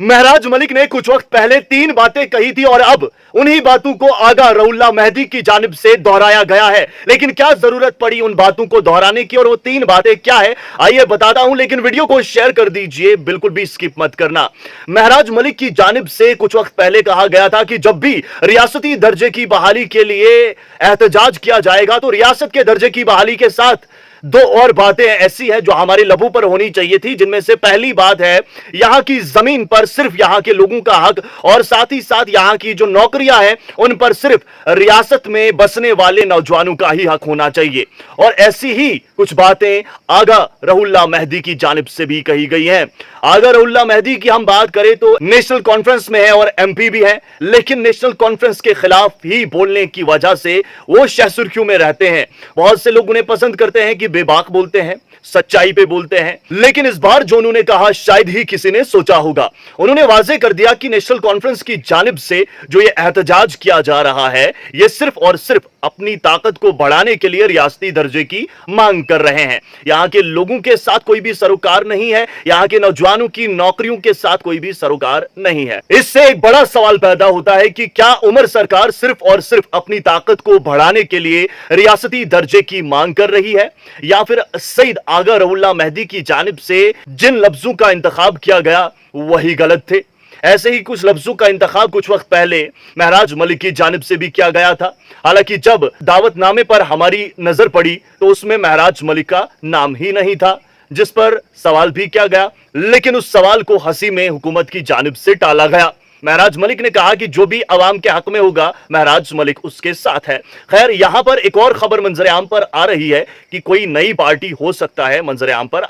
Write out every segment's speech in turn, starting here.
महराज मलिक ने कुछ वक्त पहले 3 बातें कही थी और अब उन्हीं बातों को आगा रउल्ला मेहदी की जानिब से दोहराया गया है। लेकिन क्या जरूरत पड़ी उन बातों को दोहराने की और वो 3 बातें क्या है, आइए बताता हूं, लेकिन वीडियो को शेयर कर दीजिए, बिल्कुल भी स्किप मत करना। महराज मलिक की जानिब से कुछ वक्त पहले कहा गया था कि जब भी रियासती दर्जे की बहाली के लिए एहतजाज किया जाएगा तो रियासत के दर्जे की बहाली के साथ 2 और बातें ऐसी हैं जो हमारे लबों पर होनी चाहिए थी, जिनमें से पहली बात है यहां की जमीन पर सिर्फ यहां के लोगों का हक और साथ ही साथ यहां की जो नौकरियां हैं उन पर सिर्फ रियासत में बसने वाले नौजवानों का ही हक होना चाहिए। और ऐसी ही कुछ बातें आगा रउल्ला मेहदी की जानिब से भी कही गई हैं। आगा रउल्ला मेहदी की हम बात करें तो नेशनल कॉन्फ्रेंस में है और एमपी भी है, लेकिन नेशनल कॉन्फ्रेंस के खिलाफ ही बोलने की वजह से वो शहसुर्खियों में रहते हैं। बहुत से लोग उन्हें पसंद करते हैं कि बेबाक बोलते हैं, सच्चाई पे बोलते हैं, लेकिन इस बार जो उन्होंने कहा शायद ही किसी ने सोचा होगा। उन्होंने वाजे कर दिया कि नेशनल कॉन्फ्रेंस की जानिब से जो ये एहतजाज किया जा रहा है ये सिर्फ और सिर्फ अपनी ताकत को बढ़ाने के लिए रियासती दर्जे की मांग कर रहे हैं। यहां के लोगों के साथ कोई भी सरोकार नहीं है, यहां के नौजवानों की नौकरियों के साथ कोई भी सरोकार नहीं है। इससे एक बड़ा सवाल पैदा होता है कि क्या उमर सरकार सिर्फ और सिर्फ अपनी ताकत को बढ़ाने के लिए रियासती दर्जे की मांग कर रही है, या फिर सईद आगा रउल्ला मेहदी की जानिब से जिन लफ्जों का इंतखाब किया गया वही गलत थे। ऐसे ही कुछ लफ्जों का इंतखाब कुछ वक्त पहले महराज मलिक की जानिब से भी किया गया था। हालांकि जब दावतनामे पर हमारी नजर पड़ी तो उसमें महराज मलिक का नाम ही नहीं था, जिस पर सवाल भी किया गया, लेकिन उस सवाल को हंसी में हुकूमत की जानिब से टाला गया। महराज मलिक ने कहा कि जो भी अवाम के हक में होगा महराज मलिक उसके साथ है। खैर, यहां पर एक और खबर मंजर आम पर आ रही है कि कोई नई पार्टी हो सकता है मंजर आम पर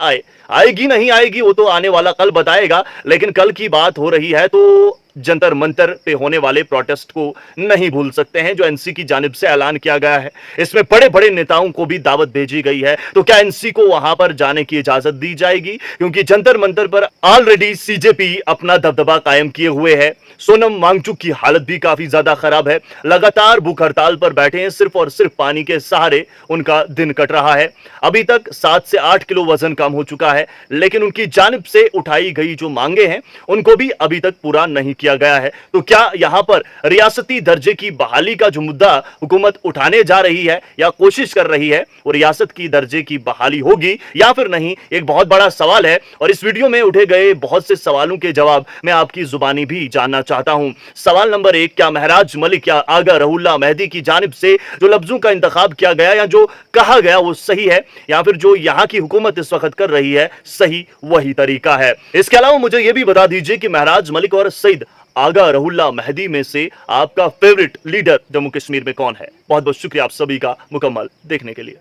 आएगी नहीं आएगी वो तो आने वाला कल बताएगा, लेकिन कल की बात हो रही है तो जंतर मंतर पे होने वाले प्रोटेस्ट को नहीं भूल सकते हैं जो एनसी की जानिब से ऐलान किया गया है। इसमें बड़े बड़े नेताओं को भी दावत भेजी गई है, तो क्या एनसी को वहां पर जाने की इजाजत दी जाएगी? क्योंकि जंतर मंतर पर ऑलरेडी सीजेपी अपना दबदबा कायम किए हुए है। सोनम वांगचुक की हालत भी काफी ज्यादा खराब है, लगातार भूख हड़ताल पर बैठे हैं, सिर्फ और सिर्फ पानी के सहारे उनका दिन कट रहा है। अभी तक 7 से 8 किलो वजन कम हो चुका है, लेकिन उनकी जानिब से उठाई गई जो मांगे हैं उनको भी अभी तक पूरा नहीं किया गया है। तो क्या यहां पर रियासती दर्जे की बहाली का जो मुद्दा हुकूमत उठाने जा रही है या कोशिश कर रही है वो रियासत की दर्जे की बहाली होगी या फिर नहीं, एक बहुत बड़ा सवाल है। और इस वीडियो में उठे गए बहुत से सवालों के जवाब मैं आपकी जुबानी भी जानना चाहता हूं। सवाल नंबर 1, क्या महराज मलिक या आगा रउल्ला मेहदी की जानिब से जो लफ्जों का इंतखाब किया गया या जो कहा गया वो सही है, या फिर जो यहां की हुकूमत इस वक्त कर रही है सही वही तरीका है? इसके अलावा मुझे यह भी बता दीजिए कि महराज मलिक और सईद आगा रउल्ला मेहदी में से आपका फेवरेट लीडर जम्मू कश्मीर में कौन है? बहुत बहुत शुक्रिया आप सभी का मुकम्मल देखने के लिए।